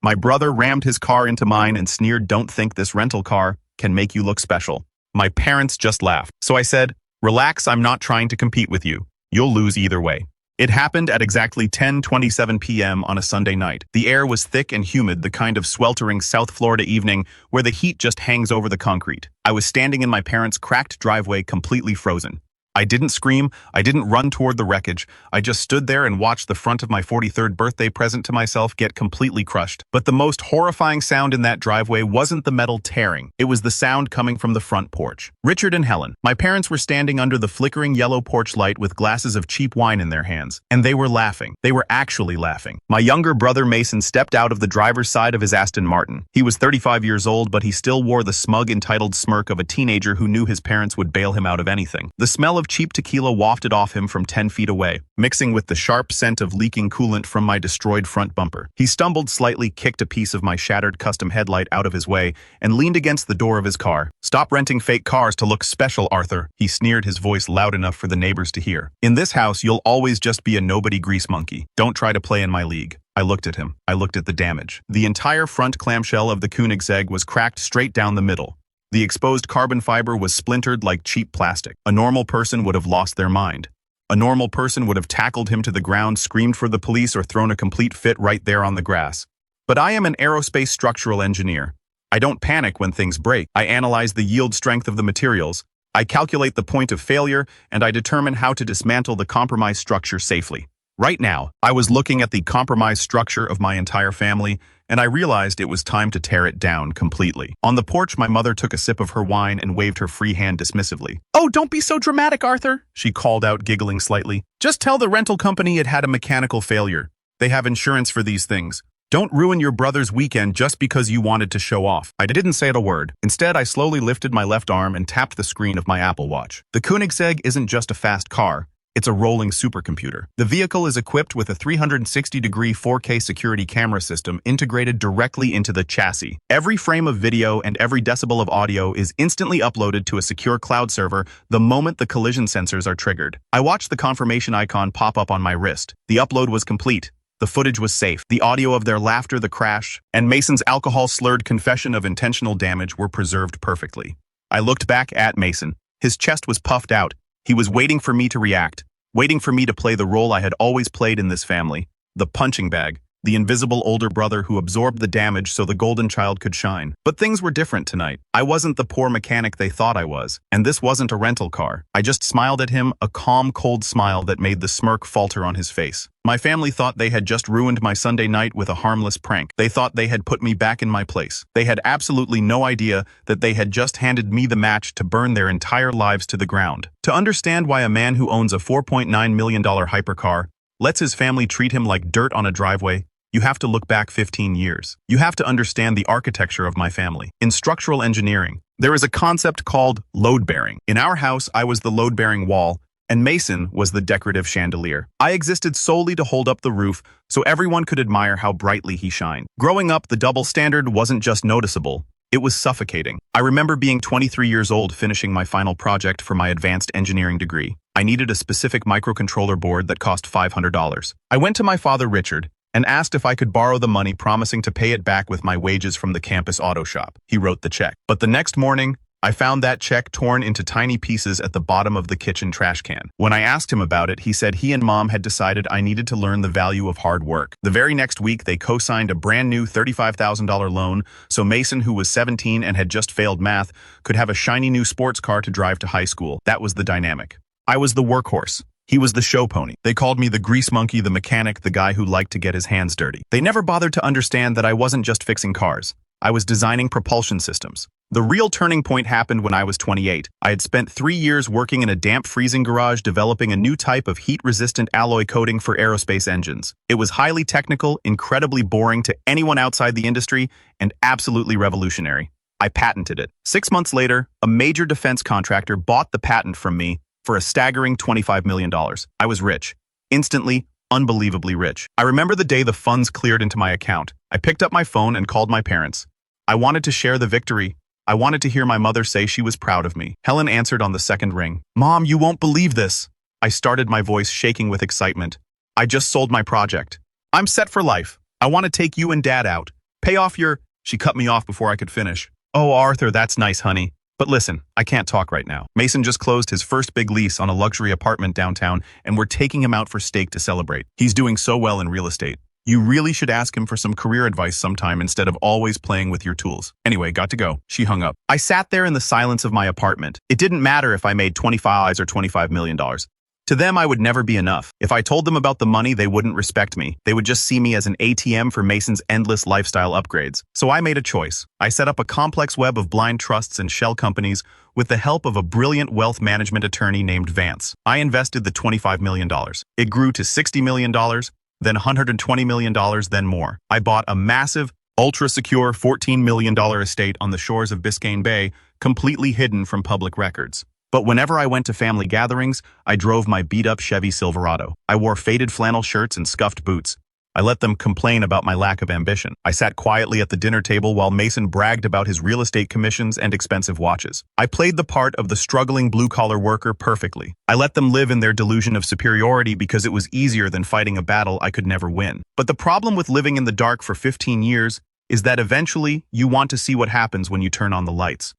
My brother rammed his car into mine and sneered, "Don't think this rental car can make you look special." My parents just laughed. So I said, "Relax, I'm not trying to compete with you. You'll lose either way." It happened at exactly 10:27 p.m. on a Sunday night. The air was thick and humid, the kind of sweltering South Florida evening where the heat just hangs over the concrete. I was standing in my parents' cracked driveway, completely frozen. I didn't scream, I didn't run toward the wreckage. I just stood there and watched the front of my 43rd birthday present to myself get completely crushed. But the most horrifying sound in that driveway wasn't the metal tearing. It was the sound coming from the front porch. Richard and Helen. My parents were standing under the flickering yellow porch light with glasses of cheap wine in their hands. And they were laughing. They were actually laughing. My younger brother Mason stepped out of the driver's side of his Aston Martin. He was 35 years old, but he still wore the smug, entitled smirk of a teenager who knew his parents would bail him out of anything. The smell of cheap tequila wafted off him from 10 feet away, mixing with the sharp scent of leaking coolant from my destroyed front bumper. He stumbled slightly, kicked a piece of my shattered custom headlight out of his way, and leaned against the door of his car. "Stop renting fake cars to look special, Arthur," he sneered, his voice loud enough for the neighbors to hear. "In this house, you'll always just be a nobody grease monkey. Don't try to play in my league." I looked at him. I looked at the damage. The entire front clamshell of the Koenigsegg was cracked straight down the middle. The exposed carbon fiber was splintered like cheap plastic. A normal person would have lost their mind. A normal person would have tackled him to the ground, screamed for the police, or thrown a complete fit right there on the grass. But I am an aerospace structural engineer. I don't panic when things break. I analyze the yield strength of the materials. I calculate the point of failure, and I determine how to dismantle the compromised structure safely. Right now, I was looking at the compromised structure of my entire family, and I realized it was time to tear it down completely. On the porch, my mother took a sip of her wine and waved her free hand dismissively. "Oh, don't be so dramatic, Arthur," she called out, giggling slightly. "Just tell the rental company it had a mechanical failure. They have insurance for these things. Don't ruin your brother's weekend just because you wanted to show off." I didn't say a word. Instead, I slowly lifted my left arm and tapped the screen of my Apple Watch. The Koenigsegg isn't just a fast car. It's a rolling supercomputer. The vehicle is equipped with a 360-degree 4K security camera system integrated directly into the chassis. Every frame of video and every decibel of audio is instantly uploaded to a secure cloud server the moment the collision sensors are triggered. I watched the confirmation icon pop up on my wrist. The upload was complete. The footage was safe. The audio of their laughter, the crash, and Mason's alcohol-slurred confession of intentional damage were preserved perfectly. I looked back at Mason. His chest was puffed out. He was waiting for me to react, waiting for me to play the role I had always played in this family, the punching bag, the invisible older brother who absorbed the damage so the golden child could shine. But things were different tonight. I wasn't the poor mechanic they thought I was, and this wasn't a rental car. I just smiled at him, a calm, cold smile that made the smirk falter on his face. My family thought they had just ruined my Sunday night with a harmless prank. They thought they had put me back in my place. They had absolutely no idea that they had just handed me the match to burn their entire lives to the ground. To understand why a man who owns a $4.9 million hypercar lets his family treat him like dirt on a driveway, you have to look back 15 years. You have to understand the architecture of my family. In structural engineering, there is a concept called load-bearing. In our house, I was the load-bearing wall, and Mason was the decorative chandelier. I existed solely to hold up the roof so everyone could admire how brightly he shined. Growing up, the double standard wasn't just noticeable, it was suffocating. I remember being 23 years old, finishing my final project for my advanced engineering degree. I needed a specific microcontroller board that cost $500. I went to my father, Richard, and asked if I could borrow the money, promising to pay it back with my wages from the campus auto shop. He wrote the check. But the next morning, I found that check torn into tiny pieces at the bottom of the kitchen trash can. When I asked him about it, he said he and Mom had decided I needed to learn the value of hard work. The very next week, they co-signed a brand new $35,000 loan so Mason, who was 17 and had just failed math, could have a shiny new sports car to drive to high school. That was the dynamic. I was the workhorse. He was the show pony. They called me the grease monkey, the mechanic, the guy who liked to get his hands dirty. They never bothered to understand that I wasn't just fixing cars. I was designing propulsion systems. The real turning point happened when I was 28. I had spent 3 years working in a damp freezing garage developing a new type of heat-resistant alloy coating for aerospace engines. It was highly technical, incredibly boring to anyone outside the industry, and absolutely revolutionary. I patented it. 6 months later, a major defense contractor bought the patent from me for a staggering $25 million. I was rich. Instantly, unbelievably rich. I remember the day the funds cleared into my account. I picked up my phone and called my parents. I wanted to share the victory. I wanted to hear my mother say she was proud of me. Helen answered on the second ring. "Mom, you won't believe this." I started, my voice shaking with excitement. "I just sold my project. I'm set for life. I want to take you and Dad out. Pay off your... She cut me off before I could finish. Oh, Arthur, that's nice, honey. But listen, I can't talk right now. Mason just closed his first big lease on a luxury apartment downtown, and we're taking him out for steak to celebrate. He's doing so well in real estate. You really should ask him for some career advice sometime instead of always playing with your tools. Anyway, got to go. She hung up. I sat there in the silence of my apartment. It didn't matter if I made 25 or $25 million. To them, I would never be enough. If I told them about the money, they wouldn't respect me. They would just see me as an ATM for Mason's endless lifestyle upgrades. So I made a choice. I set up a complex web of blind trusts and shell companies with the help of a brilliant wealth management attorney named Vance. I invested the $25 million. It grew to $60 million, then $120 million, then more. I bought a massive, ultra-secure $14 million estate on the shores of Biscayne Bay, completely hidden from public records. But whenever I went to family gatherings, I drove my beat-up Chevy Silverado. I wore faded flannel shirts and scuffed boots. I let them complain about my lack of ambition. I sat quietly at the dinner table while Mason bragged about his real estate commissions and expensive watches. I played the part of the struggling blue-collar worker perfectly. I let them live in their delusion of superiority because it was easier than fighting a battle I could never win. But the problem with living in the dark for 15 years is that eventually you want to see what happens when you turn on the lights.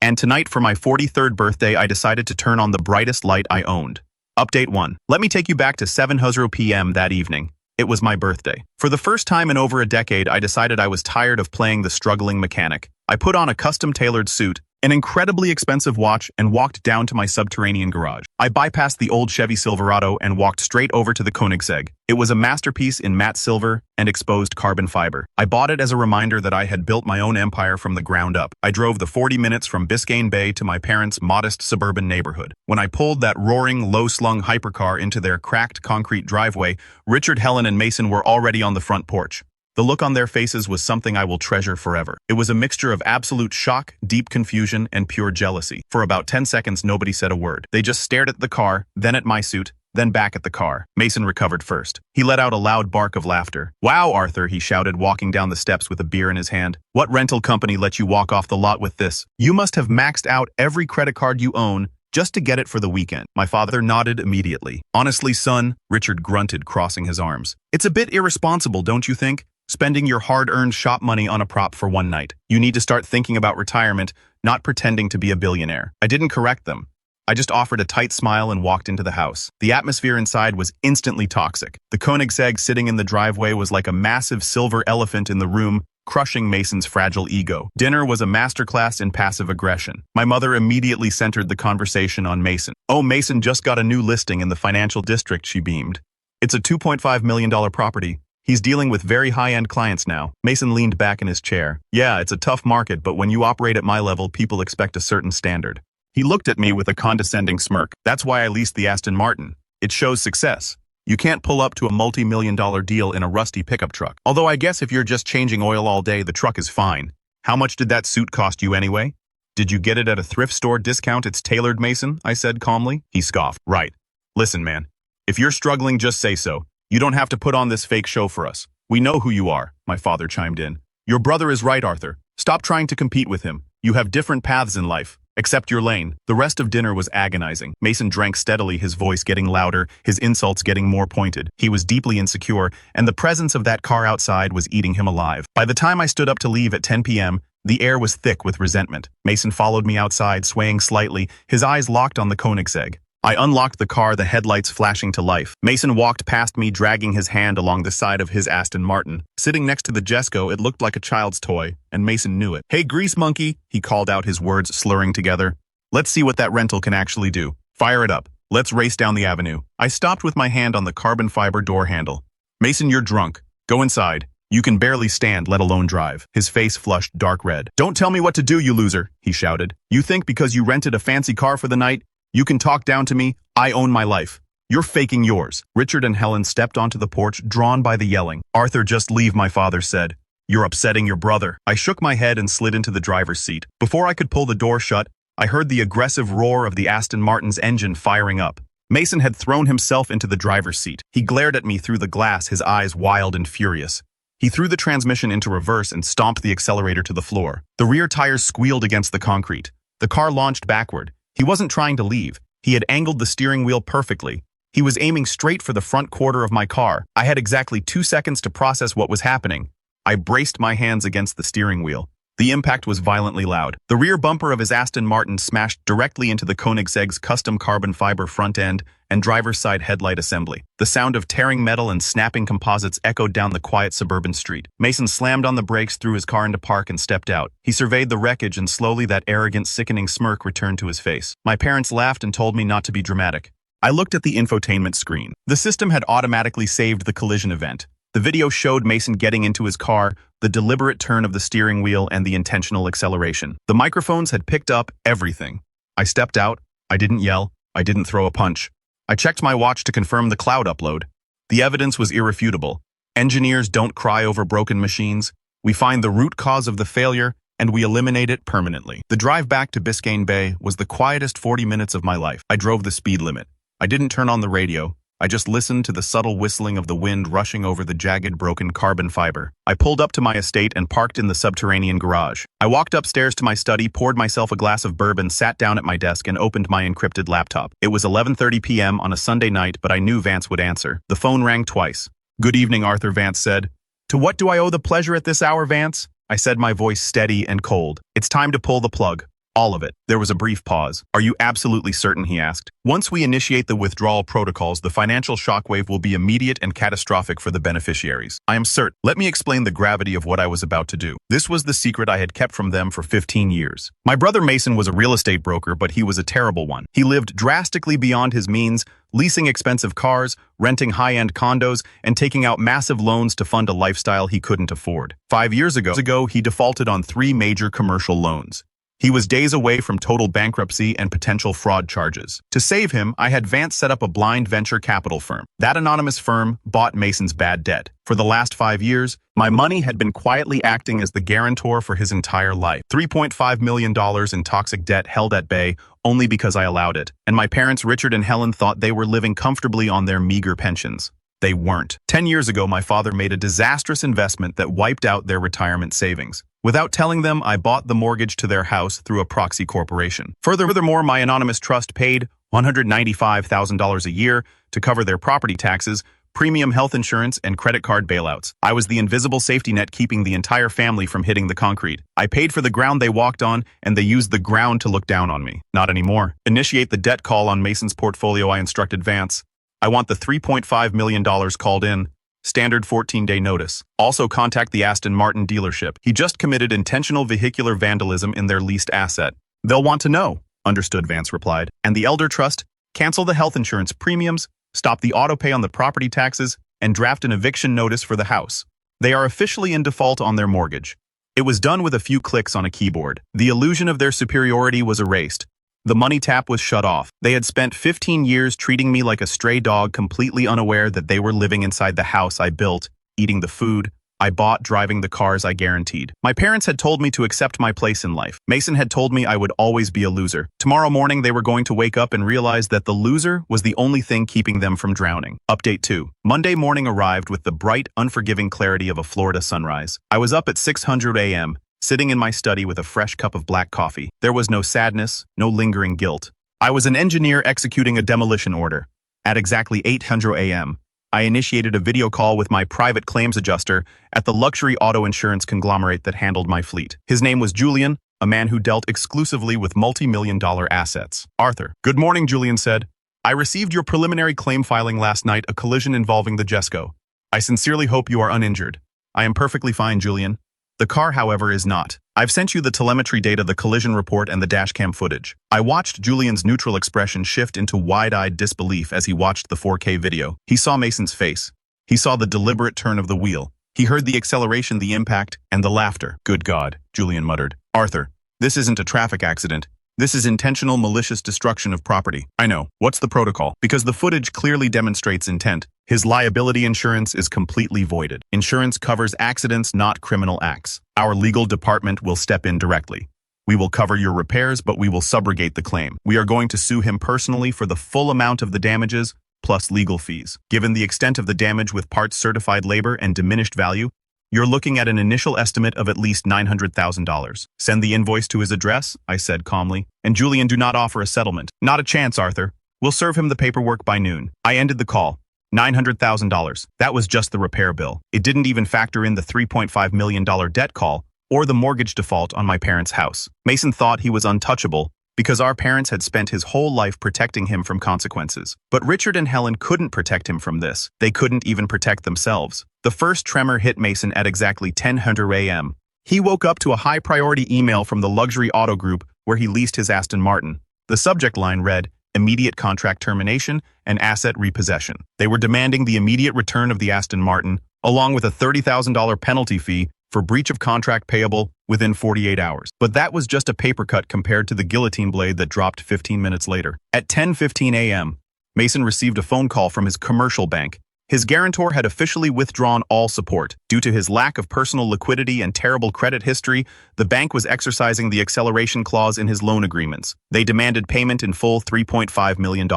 And tonight, for my 43rd birthday, I decided to turn on the brightest light I owned. Update 1. Let me take you back to 7:00 p.m. that evening. It was my birthday. For the first time in over a decade, I decided I was tired of playing the struggling mechanic. I put on a custom-tailored suit, an incredibly expensive watch, and walked down to my subterranean garage. I bypassed the old Chevy Silverado and walked straight over to the Koenigsegg. It was a masterpiece in matte silver and exposed carbon fiber. I bought it as a reminder that I had built my own empire from the ground up. I drove the 40 minutes from Biscayne Bay to my parents' modest suburban neighborhood. When I pulled that roaring, low-slung hypercar into their cracked concrete driveway, Richard, Helen, and Mason were already on the front porch. The look on their faces was something I will treasure forever. It was a mixture of absolute shock, deep confusion, and pure jealousy. For about 10 seconds, nobody said a word. They just stared at the car, then at my suit, then back at the car. Mason recovered first. He let out a loud bark of laughter. "Wow, Arthur," he shouted, walking down the steps with a beer in his hand. "What rental company let you walk off the lot with this? You must have maxed out every credit card you own just to get it for the weekend." My father nodded immediately. "Honestly, son," Richard grunted, crossing his arms. "It's a bit irresponsible, don't you think? Spending your hard-earned shop money on a prop for one night. You need to start thinking about retirement, not pretending to be a billionaire." I didn't correct them. I just offered a tight smile and walked into the house. The atmosphere inside was instantly toxic. The Koenigsegg sitting in the driveway was like a massive silver elephant in the room, crushing Mason's fragile ego. Dinner was a masterclass in passive aggression. My mother immediately centered the conversation on Mason. "Oh, Mason just got a new listing in the financial district," she beamed. "It's a $2.5 million property. He's dealing with very high-end clients now." Mason leaned back in his chair. "Yeah, it's a tough market, but when you operate at my level, people expect a certain standard." He looked at me with a condescending smirk. "That's why I leased the Aston Martin. It shows success. You can't pull up to a multi-million-dollar deal in a rusty pickup truck. Although I guess if you're just changing oil all day, the truck is fine. How much did that suit cost you anyway?" "Did you get it at a thrift store discount? It's tailored, Mason," I said calmly. He scoffed. "Right. Listen, man. If you're struggling, just say so. You don't have to put on this fake show for us. We know who you are," my father chimed in. "Your brother is right, Arthur. Stop trying to compete with him. You have different paths in life. Accept your lane." The rest of dinner was agonizing. Mason drank steadily, his voice getting louder, his insults getting more pointed. He was deeply insecure, and the presence of that car outside was eating him alive. By the time I stood up to leave at 10 p.m., the air was thick with resentment. Mason followed me outside, swaying slightly, his eyes locked on the Koenigsegg. I unlocked the car, the headlights flashing to life. Mason walked past me, dragging his hand along the side of his Aston Martin. Sitting next to the Jesco, it looked like a child's toy, and Mason knew it. "Hey, grease monkey," he called out, his words slurring together. "Let's see what that rental can actually do. Fire it up. Let's race down the avenue." I stopped with my hand on the carbon fiber door handle. "Mason, you're drunk. Go inside. You can barely stand, let alone drive." His face flushed dark red. "Don't tell me what to do, you loser," he shouted. "You think because you rented a fancy car for the night, you can talk down to me? I own my life. You're faking yours." Richard and Helen stepped onto the porch, drawn by the yelling. "Arthur, just leave," my father said. "You're upsetting your brother." I shook my head and slid into the driver's seat. Before I could pull the door shut, I heard the aggressive roar of the Aston Martin's engine firing up. Mason had thrown himself into the driver's seat. He glared at me through the glass, his eyes wild and furious. He threw the transmission into reverse and stomped the accelerator to the floor. The rear tires squealed against the concrete. The car launched backward. He wasn't trying to leave. He had angled the steering wheel perfectly. He was aiming straight for the front quarter of my car. I had exactly 2 seconds to process what was happening. I braced my hands against the steering wheel. The impact was violently loud. The rear bumper of his Aston Martin smashed directly into the Koenigsegg's custom carbon fiber front end and driver's side headlight assembly. The sound of tearing metal and snapping composites echoed down the quiet suburban street. Mason slammed on the brakes, threw his car into park, and stepped out. He surveyed the wreckage, and slowly that arrogant, sickening smirk returned to his face. My parents laughed and told me not to be dramatic. I looked at the infotainment screen. The system had automatically saved the collision event. The video showed Mason getting into his car, the deliberate turn of the steering wheel, and the intentional acceleration. The microphones had picked up everything. I stepped out. I didn't yell. I didn't throw a punch. I checked my watch to confirm the cloud upload. The evidence was irrefutable. Engineers don't cry over broken machines. We find the root cause of the failure, and we eliminate it permanently. The drive back to Biscayne Bay was the quietest 40 minutes of my life. I drove the speed limit. I didn't turn on the radio. I just listened to the subtle whistling of the wind rushing over the jagged, broken carbon fiber. I pulled up to my estate and parked in the subterranean garage. I walked upstairs to my study, poured myself a glass of bourbon, sat down at my desk, and opened my encrypted laptop. It was 11:30 p.m. on a Sunday night, but I knew Vance would answer. The phone rang twice. "Good evening, Arthur," Vance said. "To what do I owe the pleasure at this hour, Vance?" I said, my voice steady and cold. "It's time to pull the plug. All of it." There was a brief pause. "Are you absolutely certain?" he asked. "Once we initiate the withdrawal protocols, the financial shockwave will be immediate and catastrophic for the beneficiaries. I am certain. Let me explain the gravity of what I was about to do. This was the secret I had kept from them for 15 years. My brother Mason was a real estate broker, but he was a terrible one. He lived drastically beyond his means, leasing expensive cars, renting high-end condos, and taking out massive loans to fund a lifestyle he couldn't afford. 5 years ago, he defaulted on 3 major commercial loans. He was days away from total bankruptcy and potential fraud charges. To save him, I had Vance set up a blind venture capital firm. That anonymous firm bought Mason's bad debt. For the last 5 years, my money had been quietly acting as the guarantor for his entire life. $3.5 million in toxic debt held at bay only because I allowed it. And my parents, Richard and Helen, thought they were living comfortably on their meager pensions. They weren't. 10 years ago, my father made a disastrous investment that wiped out their retirement savings. Without telling them, I bought the mortgage to their house through a proxy corporation. Furthermore, my anonymous trust paid $195,000 a year to cover their property taxes, premium health insurance, and credit card bailouts. I was the invisible safety net keeping the entire family from hitting the concrete. I paid for the ground they walked on, and they used the ground to look down on me. Not anymore. Initiate the debt call on Mason's portfolio, I instructed Vance. I want the $3.5 million called in. Standard 14-day notice. Also contact the Aston Martin dealership. He just committed intentional vehicular vandalism in their leased asset. They'll want to know. Understood, Vance replied. And the elder trust? Cancel the health insurance premiums, stop the auto pay on the property taxes, and draft an eviction notice for the house. They are officially in default on their mortgage. It was done with a few clicks on a keyboard. The illusion of their superiority was erased. The money tap was shut off. They had spent 15 years treating me like a stray dog, completely unaware that they were living inside the house I built, eating the food I bought, driving the cars I guaranteed. My parents had told me to accept my place in life. Mason had told me I would always be a loser. Tomorrow morning, they were going to wake up and realize that the loser was the only thing keeping them from drowning. Update 2. Monday morning arrived with the bright, unforgiving clarity of a Florida sunrise. I was up at 6:00 a.m., sitting in my study with a fresh cup of black coffee. There was no sadness, no lingering guilt. I was an engineer executing a demolition order. At exactly 8:00 a.m., I initiated a video call with my private claims adjuster at the luxury auto insurance conglomerate that handled my fleet. His name was Julian, a man who dealt exclusively with multi-million-dollar assets. "Arthur." "Good morning," Julian said. "I received your preliminary claim filing last night, a collision involving the Jesco. I sincerely hope you are uninjured." "I am perfectly fine, Julian. The car, however, is not. I've sent you the telemetry data, the collision report, and the dashcam footage." I watched Julian's neutral expression shift into wide-eyed disbelief as he watched the 4K video. He saw Mason's face. He saw the deliberate turn of the wheel. He heard the acceleration, the impact, and the laughter. "Good God," Julian muttered. "Arthur, this isn't a traffic accident. This is intentional, malicious destruction of property." "I know. What's the protocol?" "Because the footage clearly demonstrates intent. His liability insurance is completely voided. Insurance covers accidents, not criminal acts. Our legal department will step in directly. We will cover your repairs, but we will subrogate the claim. We are going to sue him personally for the full amount of the damages, plus legal fees. Given the extent of the damage with parts certified labor and diminished value, you're looking at an initial estimate of at least $900,000. Send the invoice to his address," I said calmly. "And Julian, do not offer a settlement." "Not a chance, Arthur. We'll serve him the paperwork by noon." I ended the call. $900,000. That was just the repair bill. It didn't even factor in the $3.5 million debt call or the mortgage default on my parents' house. Mason thought he was untouchable because our parents had spent his whole life protecting him from consequences. But Richard and Helen couldn't protect him from this. They couldn't even protect themselves. The first tremor hit Mason at exactly 10:00 a.m. He woke up to a high-priority email from the luxury auto group where he leased his Aston Martin. The subject line read, "Immediate contract termination and asset repossession." They were demanding the immediate return of the Aston Martin, along with a $30,000 penalty fee for breach of contract payable within 48 hours. But that was just a paper cut compared to the guillotine blade that dropped 15 minutes later. At 10:15 a.m., Mason received a phone call from his commercial bank. His guarantor had officially withdrawn all support. Due to his lack of personal liquidity and terrible credit history, the bank was exercising the acceleration clause in his loan agreements. They demanded payment in full $3.5 million.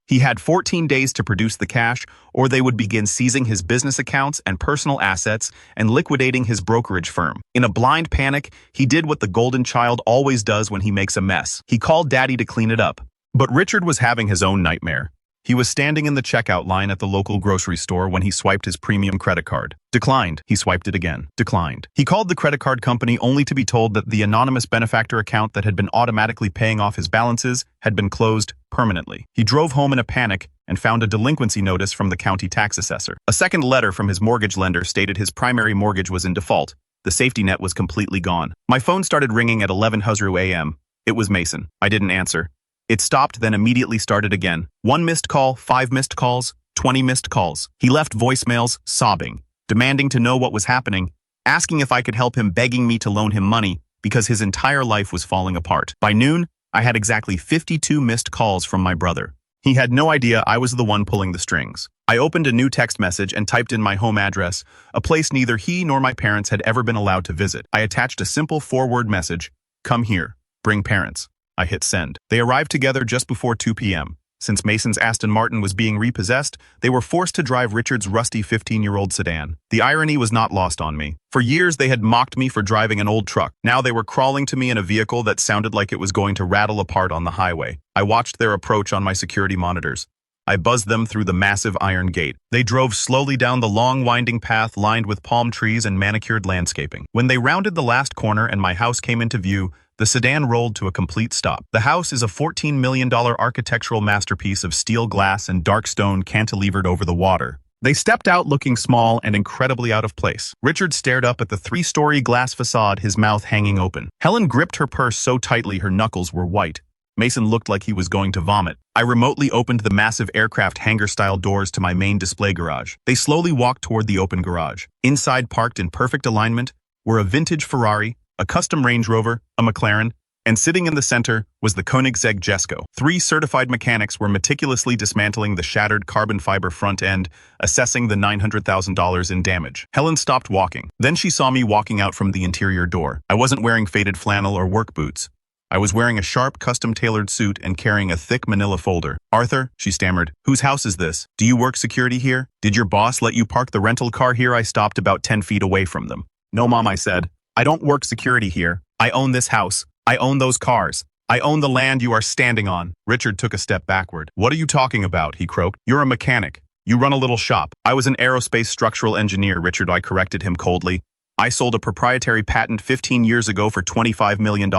He had 14 days to produce the cash, or they would begin seizing his business accounts and personal assets and liquidating his brokerage firm. In a blind panic, he did what the golden child always does when he makes a mess. He called Daddy to clean it up. But Richard was having his own nightmare. He was standing in the checkout line at the local grocery store when he swiped his premium credit card. Declined. He swiped it again. Declined. He called the credit card company only to be told that the anonymous benefactor account that had been automatically paying off his balances had been closed permanently. He drove home in a panic and found a delinquency notice from the county tax assessor. A second letter from his mortgage lender stated his primary mortgage was in default. The safety net was completely gone. My phone started ringing at 11:00 a.m. It was Mason. I didn't answer. It stopped, then immediately started again. 1 missed call, 5 missed calls, 20 missed calls. He left voicemails, sobbing, demanding to know what was happening, asking if I could help him, begging me to loan him money because his entire life was falling apart. By noon, I had exactly 52 missed calls from my brother. He had no idea I was the one pulling the strings. I opened a new text message and typed in my home address, a place neither he nor my parents had ever been allowed to visit. I attached a simple 4-word message, "Come here, bring parents." I hit send. They arrived together just before 2 p.m. Since Mason's Aston Martin was being repossessed, they were forced to drive Richard's rusty 15-year-old sedan. The irony was not lost on me. For years, they had mocked me for driving an old truck. Now they were crawling to me in a vehicle that sounded like it was going to rattle apart on the highway. I watched their approach on my security monitors. I buzzed them through the massive iron gate. They drove slowly down the long winding path lined with palm trees and manicured landscaping. When they rounded the last corner and my house came into view, the sedan rolled to a complete stop. The house is a $14 million architectural masterpiece of steel glass and dark stone cantilevered over the water. They stepped out looking small and incredibly out of place. Richard stared up at the 3-story glass facade, his mouth hanging open. Helen gripped her purse so tightly her knuckles were white. Mason looked like he was going to vomit. I remotely opened the massive aircraft hangar-style doors to my main display garage. They slowly walked toward the open garage. Inside, parked in perfect alignment, were a vintage Ferrari, a custom Range Rover, a McLaren, and sitting in the center was the Koenigsegg Jesko. 3 certified mechanics were meticulously dismantling the shattered carbon fiber front end, assessing the $900,000 in damage. Helen stopped walking. Then she saw me walking out from the interior door. I wasn't wearing faded flannel or work boots. I was wearing a sharp, custom-tailored suit and carrying a thick manila folder. "Arthur," she stammered, "whose house is this? Do you work security here? Did your boss let you park the rental car here?" I stopped about 10 feet away from them. "No, Mom," I said. "I don't work security here. I own this house. I own those cars. I own the land you are standing on." Richard took a step backward. "What are you talking about?" he croaked. "You're a mechanic. You run a little shop." "I was an aerospace structural engineer," Richard. I corrected him coldly. "I sold a proprietary patent 15 years ago for $25 million.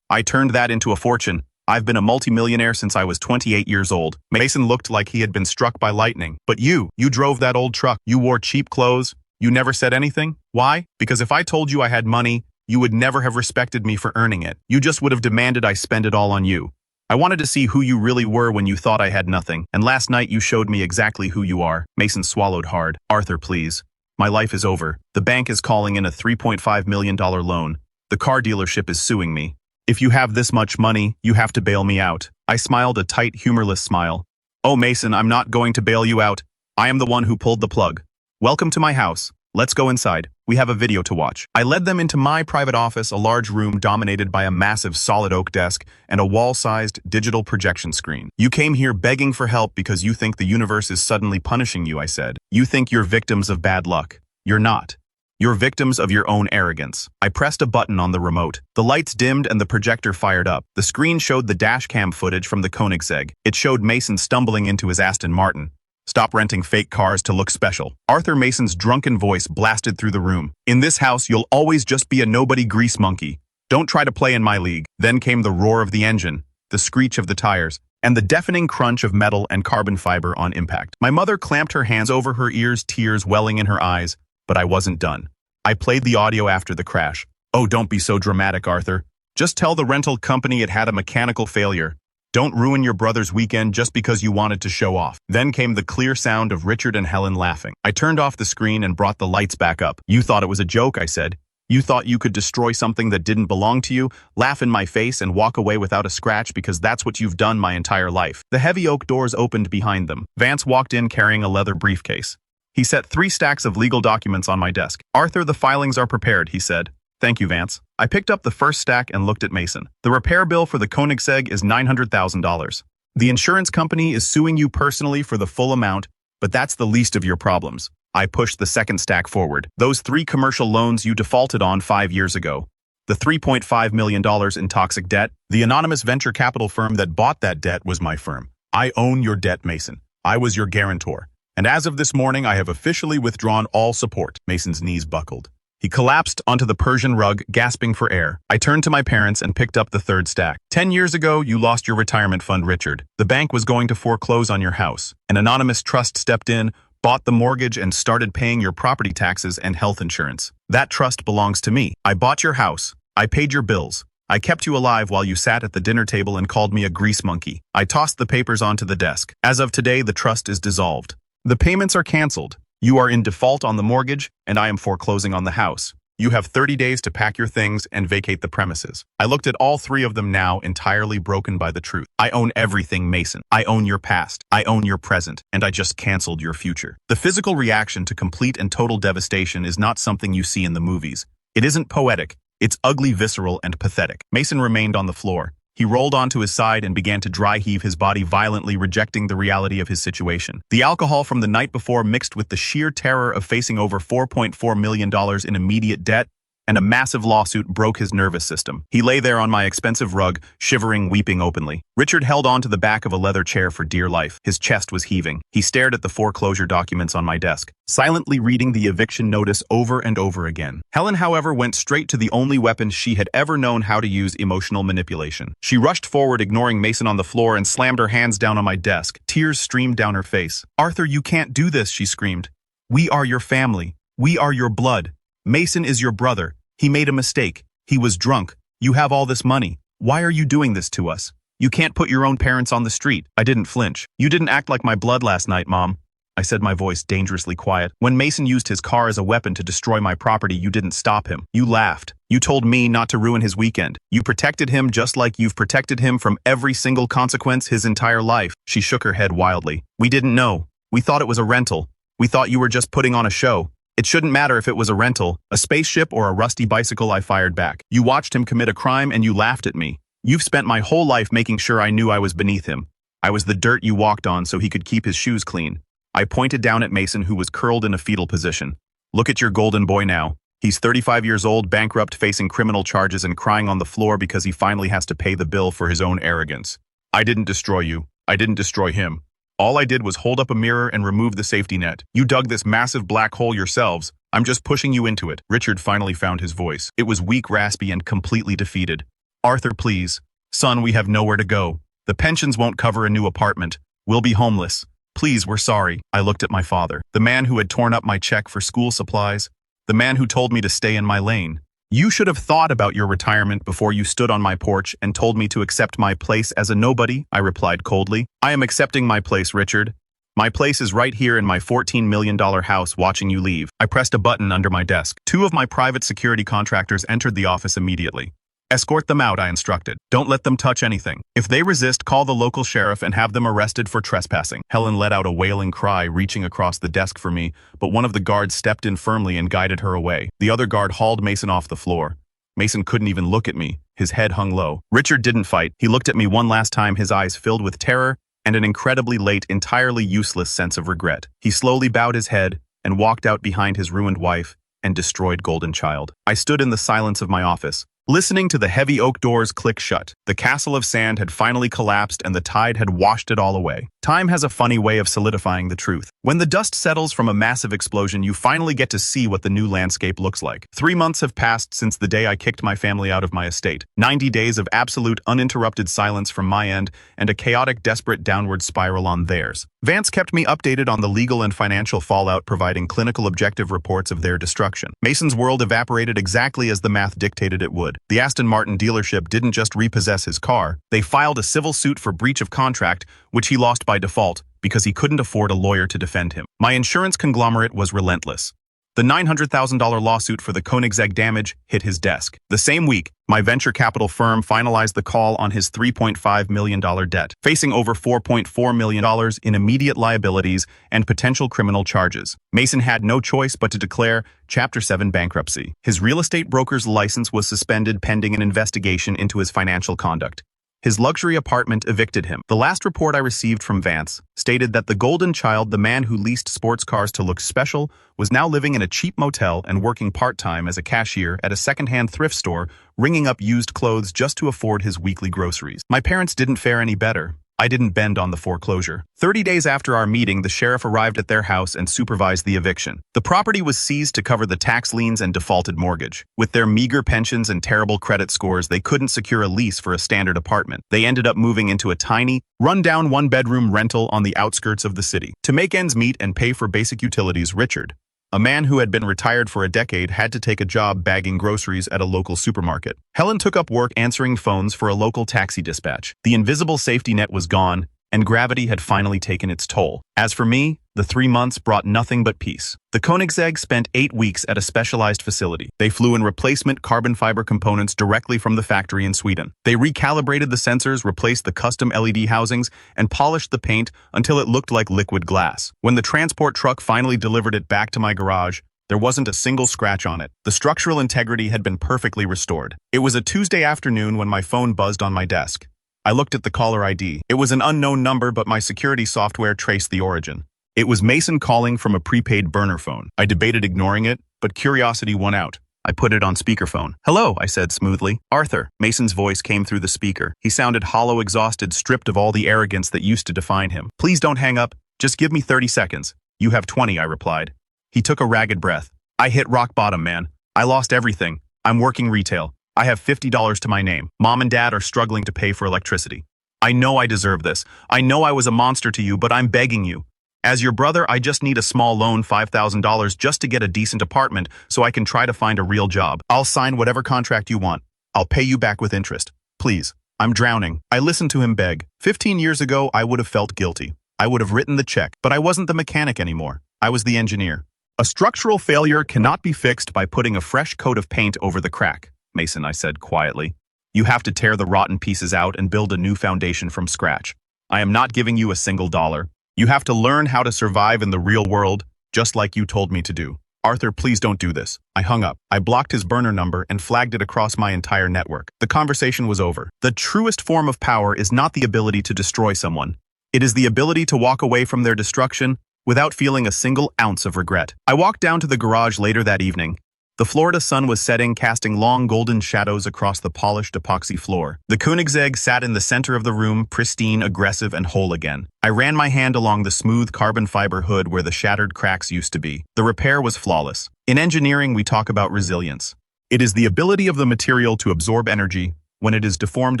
I turned that into a fortune. I've been a multimillionaire since I was 28 years old." Mason looked like he had been struck by lightning. "But you drove that old truck. You wore cheap clothes. You never said anything? Why? Because if I told you I had money, you would never have respected me for earning it. You just would have demanded I spend it all on you. I wanted to see who you really were when you thought I had nothing, and last night you showed me exactly who you are." Mason swallowed hard. "Arthur, please. My life is over. The bank is calling in a $3.5 million loan. The car dealership is suing me. If you have this much money, you have to bail me out." I smiled a tight, humorless smile. "Oh, Mason, I'm not going to bail you out. I am the one who pulled the plug. Welcome to my house. Let's go inside. We have a video to watch." I led them into my private office, a large room dominated by a massive solid oak desk and a wall-sized digital projection screen. "You came here begging for help because you think the universe is suddenly punishing you," I said. "You think you're victims of bad luck. You're not. You're victims of your own arrogance." I pressed a button on the remote. The lights dimmed and the projector fired up. The screen showed the dash cam footage from the Koenigsegg. It showed Mason stumbling into his Aston Martin. Stop renting fake cars to look special. Arthur Mason's drunken voice blasted through the room. In this house, you'll always just be a nobody grease monkey. Don't try to play in my league. Then came the roar of the engine, the screech of the tires, and the deafening crunch of metal and carbon fiber on impact. My mother clamped her hands over her ears, tears welling in her eyes, but I wasn't done. I played the audio after the crash. Oh, don't be so dramatic, Arthur. Just tell the rental company it had a mechanical failure. Don't ruin your brother's weekend just because you wanted to show off. Then came the clear sound of Richard and Helen laughing. I turned off the screen and brought the lights back up. You thought it was a joke, I said. You thought you could destroy something that didn't belong to you, laugh in my face, and walk away without a scratch because that's what you've done my entire life. The heavy oak doors opened behind them. Vance walked in carrying a leather briefcase. He set 3 stacks of legal documents on my desk. Arthur, the filings are prepared, he said. Thank you, Vance. I picked up the first stack and looked at Mason. The repair bill for the Koenigsegg is $900,000. The insurance company is suing you personally for the full amount, but that's the least of your problems. I pushed the second stack forward. Those 3 commercial loans you defaulted on 5 years ago. The $3.5 million in toxic debt. The anonymous venture capital firm that bought that debt was my firm. I own your debt, Mason. I was your guarantor. And as of this morning, I have officially withdrawn all support. Mason's knees buckled. He collapsed onto the Persian rug, gasping for air. I turned to my parents and picked up the third stack. 10 years ago, you lost your retirement fund, Richard. The bank was going to foreclose on your house. An anonymous trust stepped in, bought the mortgage, and started paying your property taxes and health insurance. That trust belongs to me. I bought your house. I paid your bills. I kept you alive while you sat at the dinner table and called me a grease monkey. I tossed the papers onto the desk. As of today, the trust is dissolved. The payments are canceled. You are in default on the mortgage, and I am foreclosing on the house. You have 30 days to pack your things and vacate the premises. I looked at all 3 of them now, entirely broken by the truth. I own everything, Mason. I own your past. I own your present. And I just canceled your future. The physical reaction to complete and total devastation is not something you see in the movies. It isn't poetic. It's ugly, visceral, and pathetic. Mason remained on the floor. He rolled onto his side and began to dry heave his body violently, rejecting the reality of his situation. The alcohol from the night before mixed with the sheer terror of facing over $4.4 million in immediate debt and a massive lawsuit broke his nervous system. He lay there on my expensive rug, shivering, weeping openly. Richard held on to the back of a leather chair for dear life. His chest was heaving. He stared at the foreclosure documents on my desk, silently reading the eviction notice over and over again. Helen, however, went straight to the only weapon she had ever known how to use: emotional manipulation. She rushed forward, ignoring Mason on the floor, and slammed her hands down on my desk. Tears streamed down her face. "Arthur, you can't do this," she screamed. "We are your family. We are your blood. Mason is your brother. He made a mistake. He was drunk. You have all this money. Why are you doing this to us? You can't put your own parents on the street." I didn't flinch. "You didn't act like my blood last night, Mom," I said, my voice dangerously quiet. "When Mason used his car as a weapon to destroy my property, you didn't stop him. You laughed. You told me not to ruin his weekend. You protected him just like you've protected him from every single consequence his entire life." She shook her head wildly. "We didn't know. We thought it was a rental. We thought you were just putting on a show. It shouldn't matter if it was a rental, a spaceship, or a rusty bicycle," I fired back. "You watched him commit a crime and you laughed at me. You've spent my whole life making sure I knew I was beneath him. I was the dirt you walked on so he could keep his shoes clean." I pointed down at Mason, who was curled in a fetal position. "Look at your golden boy now. He's 35 years old, bankrupt, facing criminal charges, and crying on the floor because he finally has to pay the bill for his own arrogance. I didn't destroy you. I didn't destroy him. All I did was hold up a mirror and remove the safety net. You dug this massive black hole yourselves. I'm just pushing you into it." Richard finally found his voice. It was weak, raspy, and completely defeated. "Arthur, please. Son, we have nowhere to go. The pensions won't cover a new apartment. We'll be homeless. Please, we're sorry." I looked at my father, the man who had torn up my check for school supplies, the man who told me to stay in my lane. "You should have thought about your retirement before you stood on my porch and told me to accept my place as a nobody," I replied coldly. "I am accepting my place, Richard. My place is right here in my $14 million house watching you leave." I pressed a button under my desk. 2 of my private security contractors entered the office immediately. "Escort them out," I instructed. "Don't let them touch anything. If they resist, call the local sheriff and have them arrested for trespassing." Helen let out a wailing cry, reaching across the desk for me, but one of the guards stepped in firmly and guided her away. The other guard hauled Mason off the floor. Mason couldn't even look at me. His head hung low. Richard didn't fight. He looked at me one last time, his eyes filled with terror and an incredibly late, entirely useless sense of regret. He slowly bowed his head and walked out behind his ruined wife and destroyed golden child. I stood in the silence of my office, Listening to the heavy oak doors click shut, the castle of sand had finally collapsed and the tide had washed it all away. Time has a funny way of solidifying the truth. When the dust settles from a massive explosion, you finally get to see what the new landscape looks like. 3 months have passed since the day I kicked my family out of my estate. 90 days of absolute uninterrupted silence from my end and a chaotic, desperate downward spiral on theirs. Vance kept me updated on the legal and financial fallout, providing clinical objective reports of their destruction. Mason's world evaporated exactly as the math dictated it would. The Aston Martin dealership didn't just repossess his car, they filed a civil suit for breach of contract, which he lost by default because he couldn't afford a lawyer to defend him. My insurance conglomerate was relentless. The $900,000 lawsuit for the Koenigsegg damage hit his desk. The same week, my venture capital firm finalized the call on his $3.5 million debt, facing over $4.4 million in immediate liabilities and potential criminal charges. Mason had no choice but to declare Chapter 7 bankruptcy. His real estate broker's license was suspended pending an investigation into his financial conduct. His luxury apartment evicted him. The last report I received from Vance stated that the golden child, the man who leased sports cars to look special, was now living in a cheap motel and working part-time as a cashier at a second-hand thrift store, ringing up used clothes just to afford his weekly groceries. My parents didn't fare any better. I didn't bend on the foreclosure. 30 days after our meeting, the sheriff arrived at their house and supervised the eviction. The property was seized to cover the tax liens and defaulted mortgage. With their meager pensions and terrible credit scores, they couldn't secure a lease for a standard apartment. They ended up moving into a tiny, run-down one-bedroom rental on the outskirts of the city. To make ends meet and pay for basic utilities, Richard, a man who had been retired for a decade, had to take a job bagging groceries at a local supermarket. Helen took up work answering phones for a local taxi dispatch. The invisible safety net was gone, and gravity had finally taken its toll. As for me, the 3 months brought nothing but peace. The Koenigsegg spent 8 weeks at a specialized facility. They flew in replacement carbon fiber components directly from the factory in Sweden. They recalibrated the sensors, replaced the custom LED housings, and polished the paint until it looked like liquid glass. When the transport truck finally delivered it back to my garage, there wasn't a single scratch on it. The structural integrity had been perfectly restored. It was a Tuesday afternoon when my phone buzzed on my desk. I looked at the caller ID. It was an unknown number, but my security software traced the origin. It was Mason calling from a prepaid burner phone. I debated ignoring it, but curiosity won out. I put it on speakerphone. "Hello," I said smoothly. "Arthur." Mason's voice came through the speaker. He sounded hollow, exhausted, stripped of all the arrogance that used to define him. "Please don't hang up. Just give me 30 seconds. "You have 20, I replied. He took a ragged breath. "I hit rock bottom, man. I lost everything. I'm working retail. I have $50 to my name. Mom and Dad are struggling to pay for electricity. I know I deserve this. I know I was a monster to you, but I'm begging you. As your brother, I just need a small loan, $5,000, just to get a decent apartment so I can try to find a real job. I'll sign whatever contract you want. I'll pay you back with interest. Please. I'm drowning." I listened to him beg. 15 years ago, I would have felt guilty. I would have written the check, but I wasn't the mechanic anymore. I was the engineer. "A structural failure cannot be fixed by putting a fresh coat of paint over the crack, Mason," I said quietly. "You have to tear the rotten pieces out and build a new foundation from scratch. I am not giving you a single dollar. You have to learn how to survive in the real world, just like you told me to do. Arthur, please don't do this." I hung up. I blocked his burner number and flagged it across my entire network. The conversation was over. The truest form of power is not the ability to destroy someone. It is the ability to walk away from their destruction without feeling a single ounce of regret. I walked down to the garage later that evening. The Florida sun was setting, casting long golden shadows across the polished epoxy floor. The Koenigsegg sat in the center of the room, pristine, aggressive, and whole again. I ran my hand along the smooth carbon fiber hood where the shattered cracks used to be. The repair was flawless. In engineering, we talk about resilience. It is the ability of the material to absorb energy when it is deformed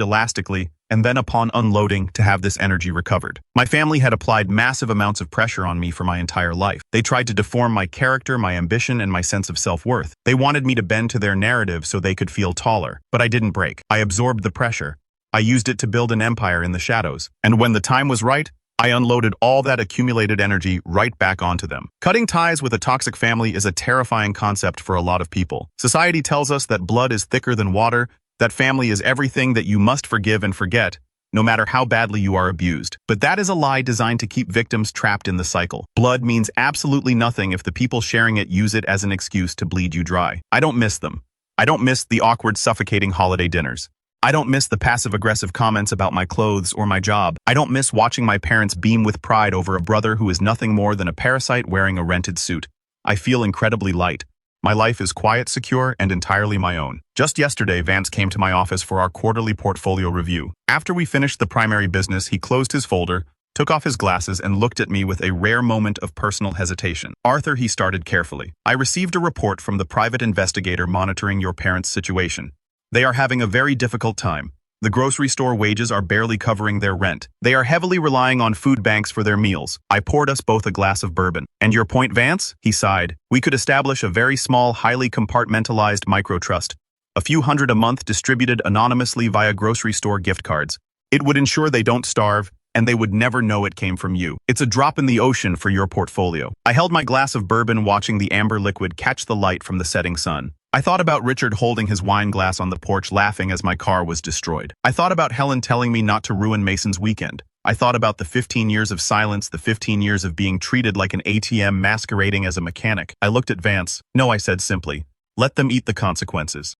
elastically, and then upon unloading to have this energy recovered. My family had applied massive amounts of pressure on me for my entire life. They tried to deform my character, my ambition, and my sense of self-worth. They wanted me to bend to their narrative so they could feel taller. But I didn't break. I absorbed the pressure. I used it to build an empire in the shadows. And when the time was right, I unloaded all that accumulated energy right back onto them. Cutting ties with a toxic family is a terrifying concept for a lot of people. Society tells us that blood is thicker than water, that family is everything, that you must forgive and forget, no matter how badly you are abused. But that is a lie designed to keep victims trapped in the cycle. Blood means absolutely nothing if the people sharing it use it as an excuse to bleed you dry. I don't miss them. I don't miss the awkward, suffocating holiday dinners. I don't miss the passive-aggressive comments about my clothes or my job. I don't miss watching my parents beam with pride over a brother who is nothing more than a parasite wearing a rented suit. I feel incredibly light. My life is quiet, secure, and entirely my own. Just yesterday, Vance came to my office for our quarterly portfolio review. After we finished the primary business, he closed his folder, took off his glasses, and looked at me with a rare moment of personal hesitation. Arthur, he started carefully. I received a report from the private investigator monitoring your parents' situation. They are having a very difficult time. The grocery store wages are barely covering their rent. They are heavily relying on food banks for their meals. I poured us both a glass of bourbon. And your point, Vance? He sighed. We could establish a very small, highly compartmentalized microtrust. A few hundred a month distributed anonymously via grocery store gift cards. It would ensure they don't starve, and they would never know it came from you. It's a drop in the ocean for your portfolio. I held my glass of bourbon watching the amber liquid catch the light from the setting sun. I thought about Richard holding his wine glass on the porch laughing as my car was destroyed. I thought about Helen telling me not to ruin Mason's weekend. I thought about the 15 years of silence, the 15 years of being treated like an ATM masquerading as a mechanic. I looked at Vance. No, I said simply. Let them eat the consequences.